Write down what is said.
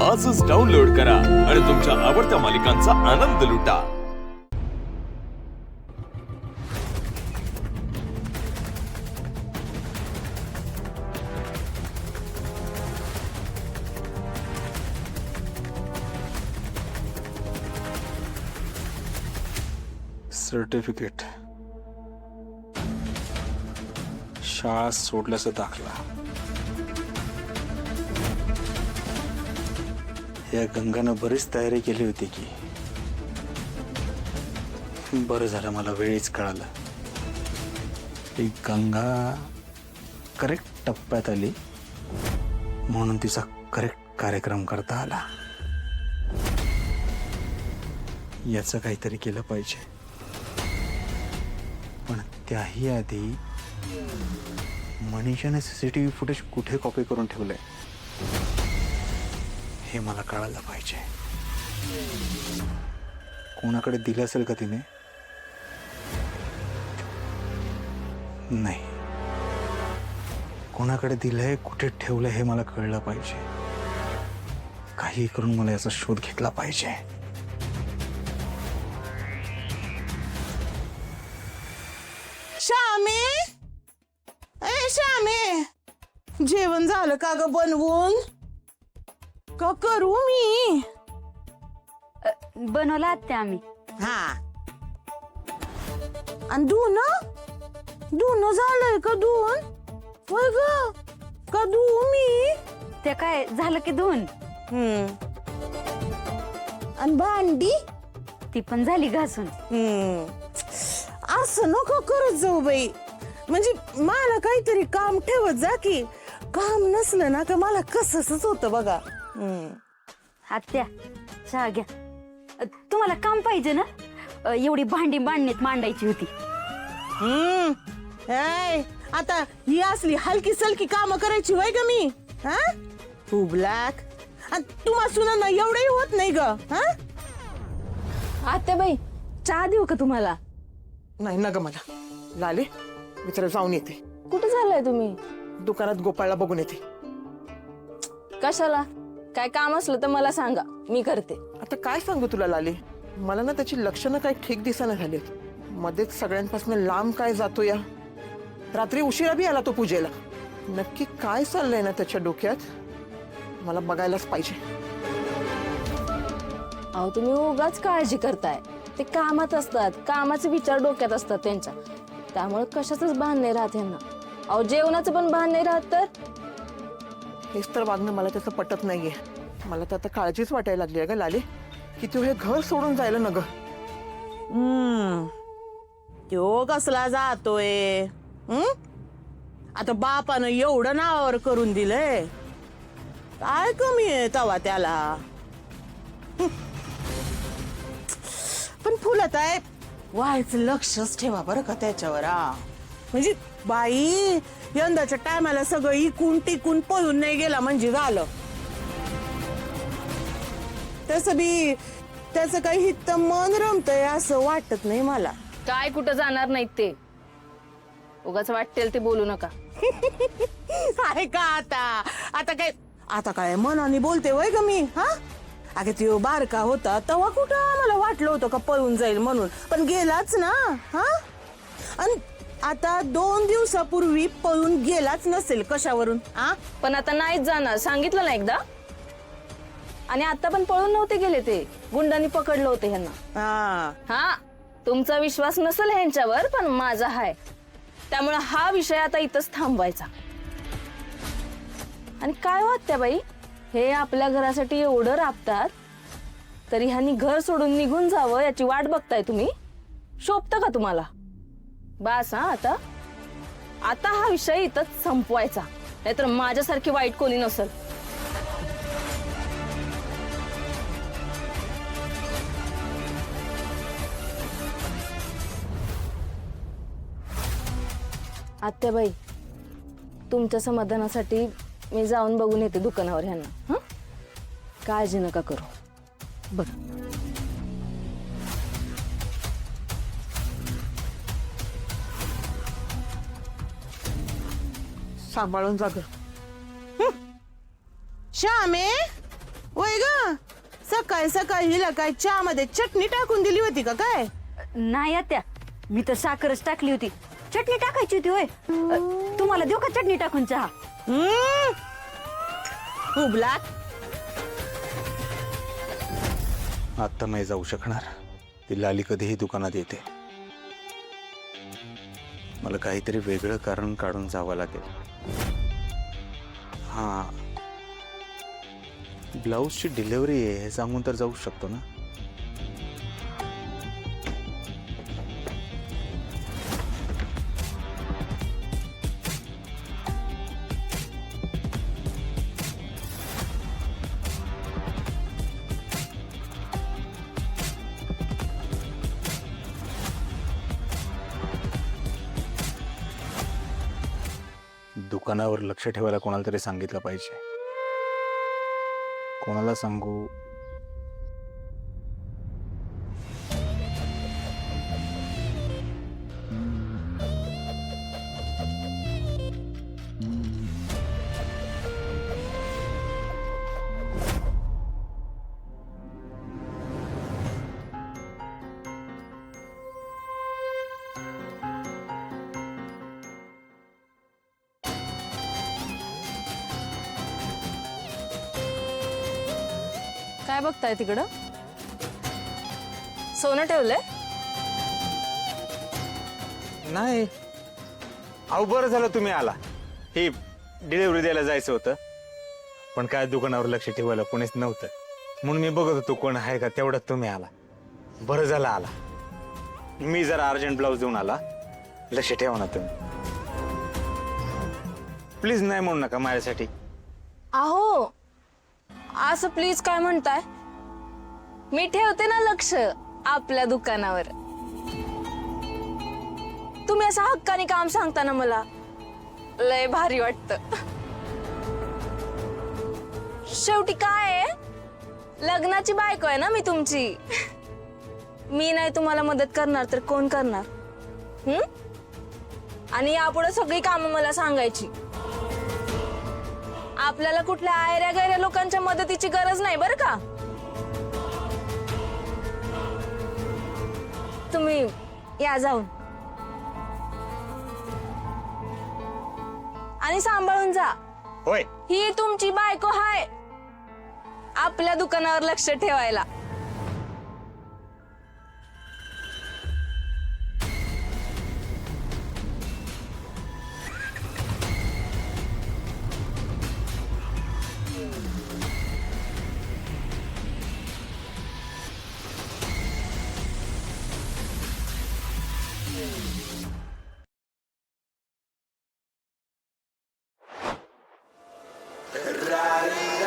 आजच डाउनलोड करा आणि तुमच्या आवडत्या मालिकांचा आनंद लुटा। सर्टिफिकेट, शाळा सोडल्याचा दाखला, या गंगानं बरीच तयारी केली होती की बरं झालं मला वेळीच कळालं। ही गंगा करेक्ट टप्प्यात आली म्हणून तिचा करेक्ट कार्यक्रम करता आला। याचं काहीतरी केलं पाहिजे, पण त्याही आधी मनीषाने सीसीटीव्ही फुटेज कुठे कॉपी करून ठेवलंय हे मला कळायला पाहिजे। कोणाकडे दिलं असेल का तिने? नाही, कोणाकडे दिलंय, कुठे ठेवलंय हे मला कळलं पाहिजे। काही करून मला याचा शोध घेतला पाहिजे। श्यामे, ए श्यामे, जेवण झालं का ग बनवून? का करू मी? बनवला आत्या आम्ही। हा, आणि धुणं झालंय का धुवून? होय ग, का धुवू मी? ते काय झालं की धुवून, आणि भांडी ती पण झाली घासून। असं नको करत जाऊ बाई, म्हणजे मला काहीतरी काम ठेवत जा की। काम नसलं ना का मला कसंच होतं बघा। आत्या चहा घ्या, तुम्हाला काम पाहिजे ना? एवढी भांडी मांडणीत मांडायची होती। ऐ, आता ही असली हलकी सलकी काम करायची होय ग मी? हा, तू ब्लॅक, तुम्हा सुना एवढंही होत नाही ग। हा, आत्याबाई चहा देऊ का तुम्हाला? नाही ना ग मला, लाले मी तर जाऊन येते। कुठे झालाय तुम्ही? दुकानात गोपाळला बघून येते। कशाला? काय काम असलं तर मला सांगा, मी करते। आता काय सांगू तुला लाले, मला ना त्याची लक्षणं काही ठीक दिसाना झालीत। मध्येच सगळ्यांपासून लांब काय जातो या, रात्री उशिरा बी आला तो पूजेला। नक्की काय चाललंय ना त्याच्या डोक्यात मला बघायलाच पाहिजे। अहो तुम्ही उगाच काळजी करताय, ते कामात असतात, कामाचे विचार डोक्यात असतात त्यांच्या, त्यामुळे कशाचंच भान नाही राहत यांना। अहो जेवणाचं पण भान नाही राहत तर हेच तर वागणं मला त्याचं पटत नाहीये। मला तर आता काळजीच वाटायला लागली आहे ग लाले, की तू हे घर सोडून जायला न ग। तो कसला जातोय? आता बापानं एवढं नावावर करून दिलंय, काय कमी आहे तवा त्याला? पण फुलत आहे, व्हायचं लक्षच ठेवा बरं का त्याच्यावर। म्हणजे बाई यंदाच्या टायमाला सगळं इकून टिकून पळून नाही गेला म्हणजे झालं। तसं बी त्याचं काही हित मन रमतंय असं वाटत नाही मला। काय कुठं जाणार नाहीत ते, उगाच वाटेल ते बोलू नका। आहे का आता काय मनाने बोलते वय ग मी? हा, अगं तो बारका होता तेव्हा कुठं मला वाटलं होतं का पळून जाईल म्हणून, पण गेलाच ना। हा, आणि आता 2 दिवसापूर्वी पळून गेलाच नसेल कशावरून? हा, पण आता नाहीच जाणार, सांगितलं ना एकदा। आणि आता पण पळून नव्हते गेले, ते गुंडांनी पकडलं होतं ह्यांना। हा, तुमचा विश्वास नसेल ह्यांच्यावर, पण माझा हाय, त्यामुळे हा विषय आता इथंच थांबवायचा। आणि काय वाटतं बाई, हे आपल्या घरासाठी एवढं राबतात, तरी ह्यांनी घर सोडून निघून जावं याची वाट बघताय तुम्ही? शोभतं का तुम्हाला? बास हा, आता हा विषय इथंच संपवायचा, नाहीतर माझ्यासारखी वाईट कोणी नसेल। आत्याबाई, तुमच्या समाधानासाठी मी जाऊन बघून येते दुकानावर ह्यांना। काळजी नका करू। बघ, सांभाळून जा ग। श्यामे, वय सकाळी सकाळी हिला काय चहा मध्ये चटणी टाकून दिली होती का काय? नाही आत्या, मी तर साखरच टाकली होती. चटणी टाकायची होती होय. तुम्हाला देऊ का चटणी टाकून चहा? उबला. आता नाही जाऊ शकणार. ती लाली कधीही दुकानात येते. मला काहीतरी वेगळं कारण काढून जावं लागेल. हा, ब्लाऊजची डिलिव्हरी आहे हे सांगून तर जाऊ शकतो ना. दुकानावर लक्ष ठेवायला कोणाला तरी सांगितलं पाहिजे. कोणाला सांगू? काय बघताय तिकडं? सोनं ठेवलंय? नाही. अहो बरं झालं तुम्ही आला. ही डिलिव्हरी द्यायला जायचं होतं, पण काय दुकानावर लक्ष ठेवायला कोणीच नव्हतं. म्हणून मी बघत होतो कोण आहे का, तेवढ्यात तुम्ही आला. बरं झालं आला. मी जरा अर्जंट ब्लाऊज देऊन आला. लक्ष ठेवा ना तुम्ही. प्लीज नाही म्हणू नका माझ्यासाठी. अहो असं प्लीज काय म्हणताय? मी ठेवते ना लक्ष आपल्या दुकानावर. तुम्ही असं हक्काने काम सांगता ना, मला लय भारी वाटत. शेवटी काय आहे, लग्नाची बायको आहे ना मी तुमची. मी नाही तुम्हाला मदत करणार तर कोण करणार? आणि यापुढे सगळी कामं मला सांगायची. आपल्याला कुठल्या आयऱ्या गैऱ्या लोकांच्या मदतीची गरज नाही बरं का. तुम्ही या जाऊन आणि सांभाळून जा. होय. ही तुमची बायको हाय आपल्या दुकानावर लक्ष ठेवायला. Ferrari